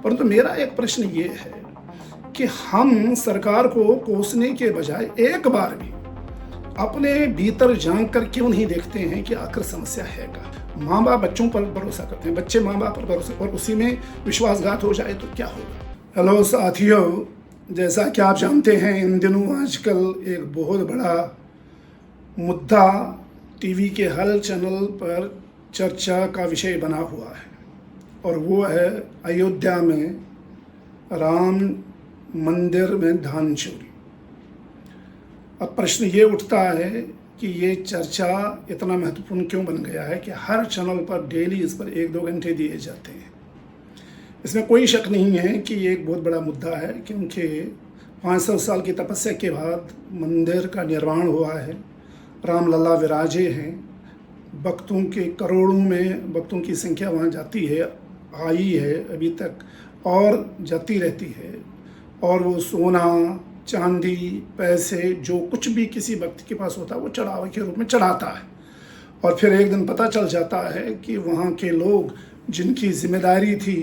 परंतु मेरा एक प्रश्न ये है कि हम सरकार को कोसने के बजाय एक बार भी अपने भीतर झांक कर क्यों नहीं देखते हैं कि आखिर समस्या है क्या। माँ बाप बच्चों पर भरोसा करते हैं, बच्चे माँ बाप पर भरोसा, और उसी में विश्वासघात हो जाए तो क्या होगा। हेलो साथियों, जैसा कि आप जानते हैं इन दिनों आजकल एक बहुत बड़ा मुद्दा टीवी के हर चैनल पर चर्चा का विषय बना हुआ है, और वो है अयोध्या में राम मंदिर में धान चोरी। अब प्रश्न ये उठता है कि ये चर्चा इतना महत्वपूर्ण क्यों बन गया है कि हर चैनल पर डेली इस पर 1-2 घंटे दिए जाते हैं। इसमें कोई शक नहीं है कि ये एक बहुत बड़ा मुद्दा है, क्योंकि 500 साल की तपस्या के बाद मंदिर का निर्माण हुआ है, रामलला विराजे हैं, भक्तों के करोड़ों में भक्तों की संख्या वहाँ जाती है, आई है अभी तक और जाती रहती है, और वो सोना चांदी पैसे जो कुछ भी किसी भक्त के पास होता है वो चढ़ावे के रूप में चढ़ाता है। और फिर एक दिन पता चल जाता है कि वहाँ के लोग जिनकी जिम्मेदारी थी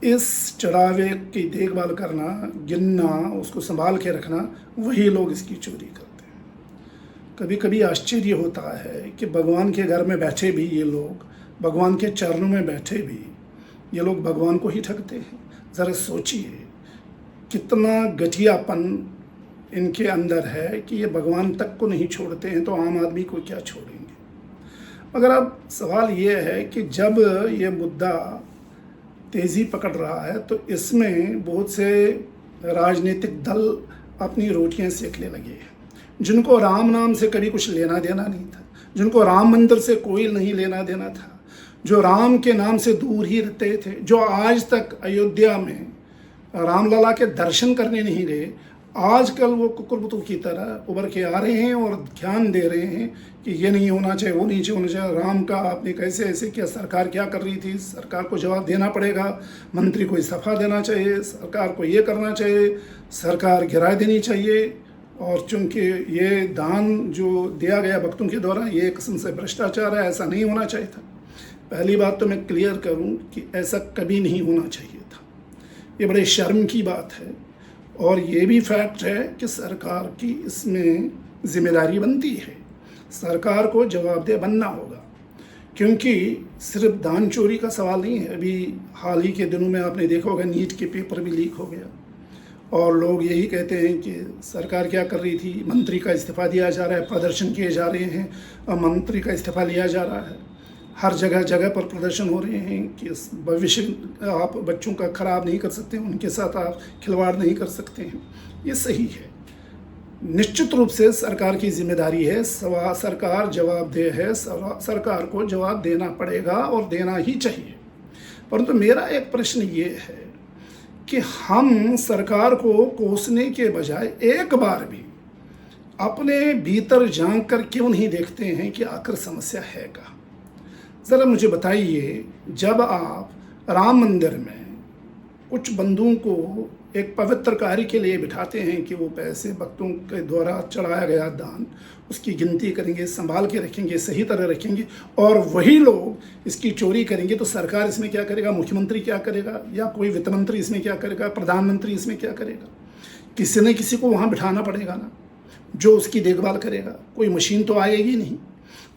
इस चढ़ावे की देखभाल करना, गिनना, उसको संभाल के रखना, वही लोग इसकी चोरी करते हैं। कभी कभी आश्चर्य होता है कि भगवान के घर में बैठे भी ये लोग, भगवान के चरणों में बैठे भी ये लोग भगवान को ही ठगते हैं। ज़रा सोचिए कितना घटियापन इनके अंदर है कि ये भगवान तक को नहीं छोड़ते हैं तो आम आदमी को क्या छोड़ेंगे। मगर अब सवाल ये है कि जब ये मुद्दा तेज़ी पकड़ रहा है तो इसमें बहुत से राजनीतिक दल अपनी रोटियां सेकने लगे हैं, जिनको राम नाम से कभी कुछ लेना देना नहीं था, जिनको राम मंदिर से कोई नहीं लेना देना था, जो राम के नाम से दूर ही रहते थे, जो आज तक अयोध्या में रामलला के दर्शन करने नहीं गए, आजकल वो कुकुरबुतों की तरह उभर के आ रहे हैं और ध्यान दे रहे हैं कि ये नहीं होना चाहिए, वो नहीं होना चाहिए, राम का आपने कैसे ऐसे किया, सरकार क्या कर रही थी, सरकार को जवाब देना पड़ेगा, मंत्री को इस्तीफा देना चाहिए, सरकार को ये करना चाहिए, सरकार गिरा देनी चाहिए। और चूँकि ये दान जो दिया गया भक्तों के द्वारा ये एक किस्म से भ्रष्टाचार है, ऐसा नहीं होना चाहिए था। पहली बात तो मैं क्लियर करूँ कि ऐसा कभी नहीं होना चाहिए था, ये बड़े शर्म की बात है। और ये भी फैक्ट है कि सरकार की इसमें जिम्मेदारी बनती है, सरकार को जवाबदेह बनना होगा, क्योंकि सिर्फ दान चोरी का सवाल नहीं है। अभी हाल ही के दिनों में आपने देखा होगा नीट के पेपर भी लीक हो गया, और लोग यही कहते हैं कि सरकार क्या कर रही थी, मंत्री का इस्तीफा दिया जा रहा है, प्रदर्शन किए जा रहे हैं और मंत्री का इस्तीफा लिया जा रहा है, हर जगह जगह पर प्रदर्शन हो रहे हैं कि भविष्य आप बच्चों का ख़राब नहीं कर सकते, उनके साथ आप खिलवाड़ नहीं कर सकते हैं। ये सही है, निश्चित रूप से सरकार की जिम्मेदारी है, सरकार जवाबदेह है, सरकार को जवाब देना पड़ेगा और देना ही चाहिए। परंतु मेरा एक प्रश्न ये है कि हम सरकार को कोसने के बजाय एक बार भी अपने भीतर झांक कर क्यों नहीं देखते हैं कि आखिर समस्या है क्या। ज़रा मुझे बताइए, जब आप राम मंदिर में कुछ बंदों को एक पवित्र कार्य के लिए बिठाते हैं कि वो पैसे भक्तों के द्वारा चढ़ाया गया दान, उसकी गिनती करेंगे, संभाल के रखेंगे, सही तरह रखेंगे, और वही लोग इसकी चोरी करेंगे, तो सरकार इसमें क्या करेगा, मुख्यमंत्री क्या करेगा, या कोई वित्त मंत्री इसमें क्या करेगा, प्रधानमंत्री इसमें क्या करेगा। किसी न किसी को वहाँ बिठाना पड़ेगा ना, जो उसकी देखभाल करेगा। कोई मशीन तो आएगी नहीं।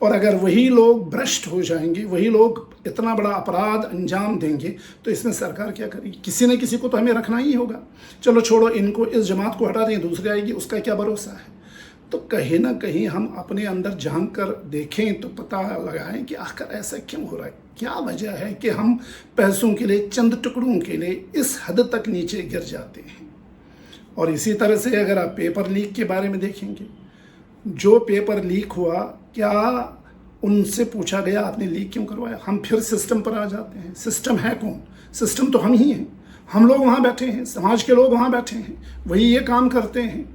और अगर वही लोग भ्रष्ट हो जाएंगे, वही लोग इतना बड़ा अपराध अंजाम देंगे, तो इसमें सरकार क्या करेगी। किसी न किसी को तो हमें रखना ही होगा। चलो छोड़ो इनको, इस जमात को हटा दें, दूसरी आएगी, उसका क्या भरोसा है। तो कहीं ना कहीं हम अपने अंदर झांक कर देखें तो पता लगाएं कि आखिर ऐसा क्यों हो रहा है, क्या वजह है कि हम पैसों के लिए, चंद टुकड़ों के लिए इस हद तक नीचे गिर जाते हैं। और इसी तरह से अगर आप पेपर लीक के बारे में देखेंगे, जो पेपर लीक हुआ, क्या उनसे पूछा गया आपने लीक क्यों करवाया। हम फिर सिस्टम पर आ जाते हैं। सिस्टम है कौन? सिस्टम तो हम ही हैं। हम लोग वहाँ बैठे हैं, समाज के लोग वहाँ बैठे हैं, वही ये काम करते हैं।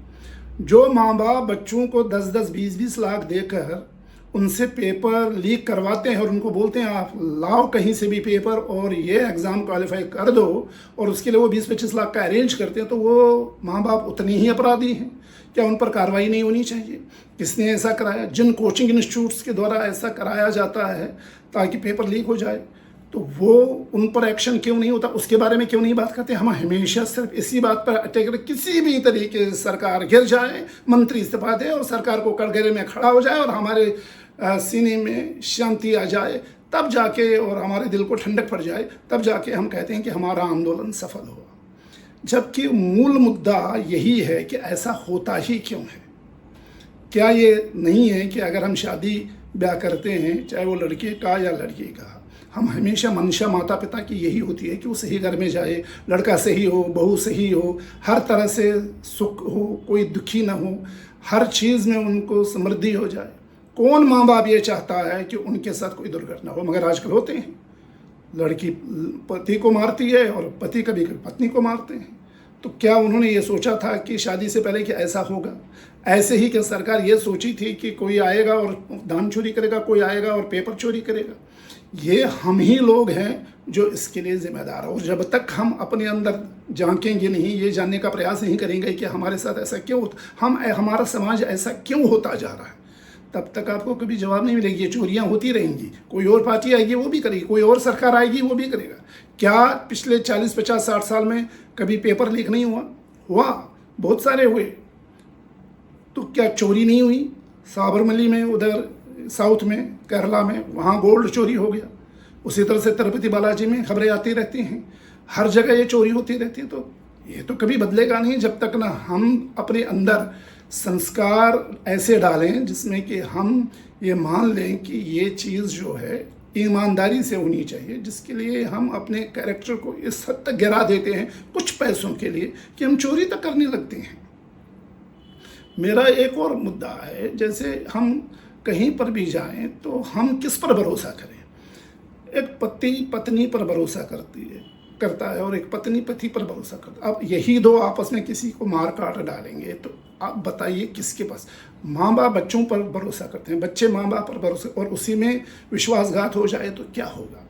जो माँ बाप बच्चों को 10-10, 20-20 लाख देकर उनसे पेपर लीक करवाते हैं और उनको बोलते हैं आप लाओ कहीं से भी पेपर और ये एग्ज़ाम क्वालिफाई कर दो, और उसके लिए वो 20-25 लाख का अरेंज करते हैं, तो वो माँ बाप उतने ही अपराधी हैं। क्या उन पर कार्रवाई नहीं होनी चाहिए? किसने ऐसा कराया? जिन कोचिंग इंस्टीट्यूट्स के द्वारा ऐसा कराया जाता है ताकि पेपर लीक हो जाए, तो वो उन पर एक्शन क्यों नहीं होता, उसके बारे में क्यों नहीं बात करते। हम हमेशा सिर्फ इसी बात पर अटके रहे, किसी भी तरीके से सरकार गिर जाए, मंत्री इस्तीफा दे और सरकार को कटघरे में खड़ा हो जाए और हमारे सीने में शांति आ जाए, तब जाके, और हमारे दिल को ठंडक पड़ जाए, तब जाके हम कहते हैं कि हमारा आंदोलन सफल हुआ। जबकि मूल मुद्दा यही है कि ऐसा होता ही क्यों है। क्या ये नहीं है कि अगर हम शादी ब्याह करते हैं, चाहे वो लड़के का या लड़की का, हम हमेशा मंशा माता पिता की यही होती है कि वो सही घर में जाए, लड़का सही हो, बहू सही हो, हर तरह से सुख हो, कोई दुखी ना हो, हर चीज़ में उनको समृद्धि हो जाए। कौन माँ बाप ये चाहता है कि उनके साथ कोई दुर्घटना हो। मगर आजकल होते हैं, लड़की पति को मारती है और पति कभी कभी पत्नी को मारते हैं। तो क्या उन्होंने ये सोचा था कि शादी से पहले कि ऐसा होगा? ऐसे ही कि सरकार ये सोची थी कि कोई आएगा और धान चोरी करेगा, कोई आएगा और पेपर चोरी करेगा। ये हम ही लोग हैं जो इसके लिए जिम्मेदार है। और जब तक हम अपने अंदर झांकेंगे नहीं, ये जानने का प्रयास नहीं करेंगे कि हमारे साथ ऐसा क्यों होता, हमारा समाज ऐसा क्यों होता जा रहा है, तब तक आपको कभी जवाब नहीं मिलेगी। ये चोरियां होती रहेंगी, कोई और पार्टी आएगी वो भी करेगी, कोई और सरकार आएगी वो भी करेगा। क्या पिछले 40, 50, 60 साल में कभी पेपर लीक नहीं हुआ? हुआ, बहुत सारे हुए। तो क्या चोरी नहीं हुई? साबरमती में, उधर साउथ में, केरला में, वहाँ गोल्ड चोरी हो गया। उसी तरह से तिरुपति बालाजी में खबरें आती रहती हैं, हर जगह ये चोरी होती रहती है। तो ये तो कभी बदलेगा नहीं जब तक ना हम अपने अंदर संस्कार ऐसे डालें जिसमें कि हम ये मान लें कि ये चीज़ जो है ईमानदारी से होनी चाहिए, जिसके लिए हम अपने कैरेक्टर को इस हद तक गिरा देते हैं कुछ पैसों के लिए कि हम चोरी तक करने लगते हैं। मेरा एक और मुद्दा है, जैसे हम कहीं पर भी जाएं तो हम किस पर भरोसा करें। एक पति पत्नी पर भरोसा करता है और एक पत्नी पति पर भरोसा करता है। अब यही दो आपस में किसी को मार काट डालेंगे तो आप बताइए किसके पास। माँ बाप बच्चों पर भरोसा करते हैं, बच्चे माँ बाप पर भरोसा, और उसी में विश्वासघात हो जाए तो क्या होगा।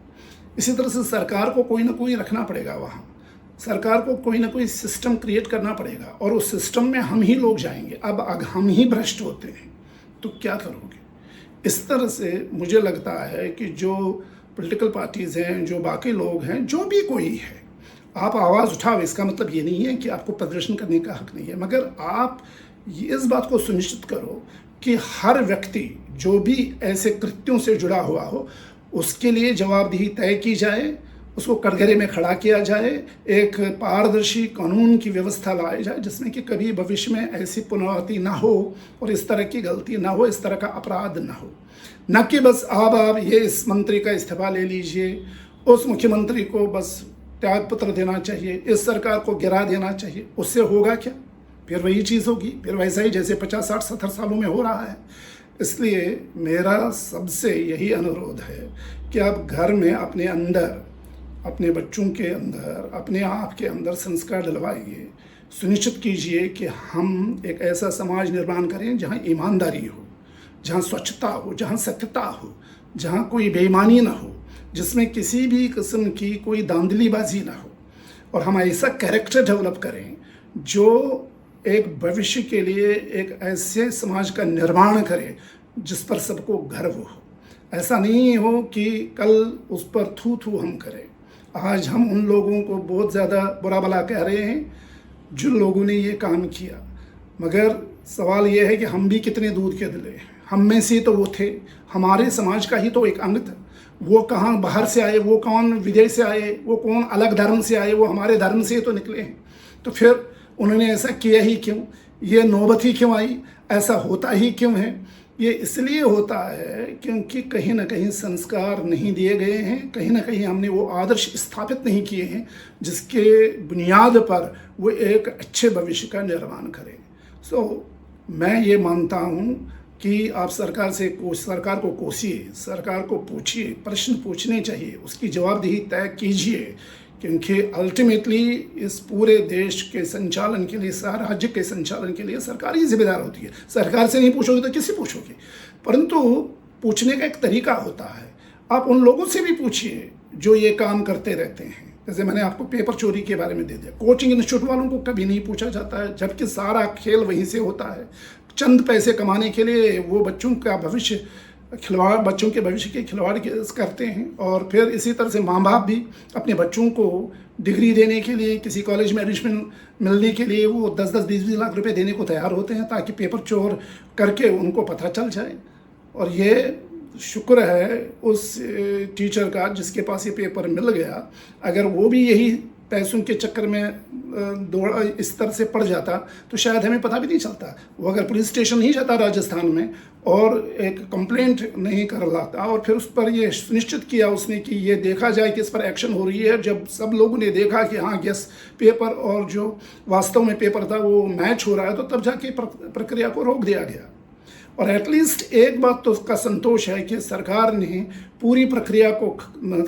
इसी तरह से सरकार को कोई ना कोई रखना पड़ेगा वहाँ, सरकार को कोई ना कोई सिस्टम क्रिएट करना पड़ेगा, और उस सिस्टम में हम ही लोग जाएंगे। अब अगर हम ही भ्रष्ट होते हैं तो क्या करोगे। इस तरह से मुझे लगता है कि जो पॉलिटिकल पार्टीज़ हैं, जो बाकी लोग हैं, जो भी कोई है, आप आवाज़ उठाओ। इसका मतलब ये नहीं है कि आपको प्रदर्शन करने का हक नहीं है, मगर आप इस बात को सुनिश्चित करो कि हर व्यक्ति जो भी ऐसे कृत्यों से जुड़ा हुआ हो उसके लिए जवाबदेही तय की जाए, उसको कटघरे में खड़ा किया जाए, एक पारदर्शी कानून की व्यवस्था लाई जाए जिसमें कि कभी भविष्य में ऐसी पुनरावृत्ति ना हो और इस तरह की गलती ना हो, इस तरह का अपराध ना हो। न कि बस आप ये इस मंत्री का इस्तीफा ले लीजिए, उस मुख्यमंत्री को बस त्यागपत्र देना चाहिए, इस सरकार को गिरा देना चाहिए। उससे होगा क्या? फिर वही चीज़ होगी, फिर वैसा ही जैसे 50, 60, 70 सालों में हो रहा है। इसलिए मेरा सबसे यही अनुरोध है कि आप घर में अपने अंदर, अपने बच्चों के अंदर, अपने आप के अंदर संस्कार डलवाइए। सुनिश्चित कीजिए कि हम एक ऐसा समाज निर्माण करें जहाँ ईमानदारी हो, जहाँ स्वच्छता हो, जहाँ सत्यता हो, जहाँ कोई बेईमानी ना हो, जिसमें किसी भी किस्म की कोई धांधलीबाजी ना हो। और हम ऐसा कैरेक्टर डेवलप करें जो एक भविष्य के लिए एक ऐसे समाज का निर्माण करे जिस पर सबको गर्व हो। ऐसा नहीं हो कि कल उस पर थू थू हम करें। आज हम उन लोगों को बहुत ज़्यादा बुरा भला कह रहे हैं जिन लोगों ने ये काम किया, मगर सवाल ये है कि हम भी कितने दूध के दिले हैं। हम में से तो वो थे, हमारे समाज का ही तो एक अंग था। वो कहाँ बाहर से आए, वो कौन विदेश से आए, वो कौन अलग धर्म से आए, वो हमारे धर्म से तो निकले हैं। तो फिर उन्होंने ऐसा किया ही क्यों? ये नौबत ही क्यों आई? ऐसा होता ही क्यों है? ये इसलिए होता है क्योंकि कहीं ना कहीं संस्कार नहीं दिए गए हैं, कहीं ना कहीं हमने वो आदर्श स्थापित नहीं किए हैं जिसके बुनियाद पर वो एक अच्छे भविष्य का निर्माण करें। मैं ये मानता हूँ कि आप सरकार को कोसिए, सरकार को पूछिए, प्रश्न पूछने चाहिए, उसकी जवाबदेही तय कीजिए, क्योंकि अल्टीमेटली इस पूरे देश के संचालन के लिए, राज्य के संचालन के लिए सरकार ही जिम्मेदार होती है। सरकार से नहीं पूछोगे तो किससे पूछोगे? परंतु पूछने का एक तरीका होता है। आप उन लोगों से भी पूछिए जो ये काम करते रहते हैं। जैसे मैंने आपको पेपर चोरी के बारे में दे दिया, कोचिंग इंस्टीट्यूट वालों को कभी नहीं पूछा जाता है, जबकि सारा खेल वहीं से होता है। चंद पैसे कमाने के लिए वो बच्चों का भविष्य बच्चों के भविष्य के खिलवाड़ करते हैं। और फिर इसी तरह से माँ बाप भी अपने बच्चों को डिग्री देने के लिए, किसी कॉलेज में एडमिशन मिलने के लिए वो 10-10, 20-20 लाख रुपए देने को तैयार होते हैं, ताकि पेपर चोर करके उनको पता चल जाए। और ये शुक्र है उस टीचर का जिसके पास ये पेपर मिल गया। अगर वो भी यही पैसों के चक्कर में दौड़ इस तरह से पड़ जाता तो शायद हमें पता भी नहीं चलता। वो अगर पुलिस स्टेशन नहीं जाता राजस्थान में और एक कंप्लेंट नहीं कर लाता और फिर उस पर ये सुनिश्चित किया उसने कि ये देखा जाए कि इस पर एक्शन हो रही है, जब सब लोगों ने देखा कि हाँ यस पेपर और जो वास्तव में पेपर था वो मैच हो रहा है, तो तब जाके प्रक्रिया को रोक दिया गया। और एटलीस्ट एक बात तो उसका संतोष है कि सरकार ने पूरी प्रक्रिया को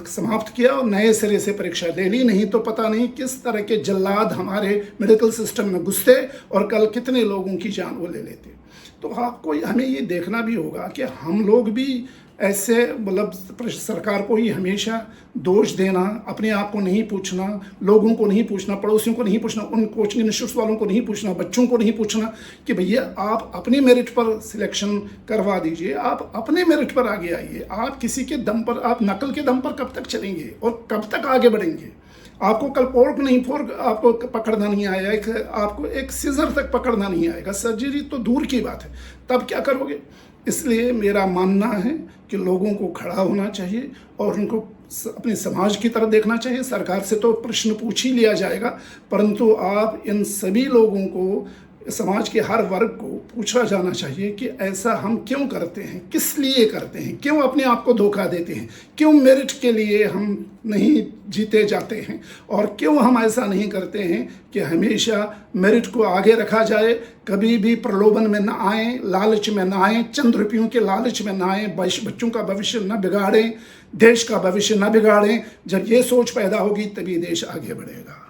समाप्त किया और नए सिरे से परीक्षा ले ली। नहीं तो पता नहीं किस तरह के जल्लाद हमारे मेडिकल सिस्टम में घुसते और कल कितने लोगों की जान वो ले लेते। तो आपको हमें ये देखना भी होगा कि हम लोग भी ऐसे मतलब सरकार को ही हमेशा दोष देना, अपने आप को नहीं पूछना, लोगों को नहीं पूछना, पड़ोसियों को नहीं पूछना, उन कोचिंग इंस्टीट्यूट वालों को नहीं पूछना, बच्चों को नहीं पूछना कि भैया आप अपने मेरिट पर सिलेक्शन करवा दीजिए, आप अपने मेरिट पर आगे आइए। आप किसी के दम पर, आप नकल के दम पर कब तक चलेंगे और कब तक आगे बढ़ेंगे? आपको कल पोर्क नहीं फोर्क आपको पकड़ना नहीं आएगा, आपको एक सीजर तक पकड़ना नहीं आएगा, सर्जरी तो दूर की बात है, तब क्या करोगे? इसलिए मेरा मानना है कि लोगों को खड़ा होना चाहिए और उनको अपने समाज की तरफ देखना चाहिए। सरकार से तो प्रश्न पूछ ही लिया जाएगा, परंतु आप इन सभी लोगों को, समाज के हर वर्ग को पूछा जाना चाहिए कि ऐसा हम क्यों करते हैं, किस लिए करते हैं, क्यों अपने आप को धोखा देते हैं, क्यों मेरिट के लिए हम नहीं जीते जाते हैं और क्यों हम ऐसा नहीं करते हैं कि हमेशा मेरिट को आगे रखा जाए, कभी भी प्रलोभन में न आए, लालच में न आए, चंद रुपयों के लालच में न आए, बच्चों का भविष्य न बिगाड़ें, देश का भविष्य न बिगाड़ें। जब ये सोच पैदा होगी तभी देश आगे बढ़ेगा।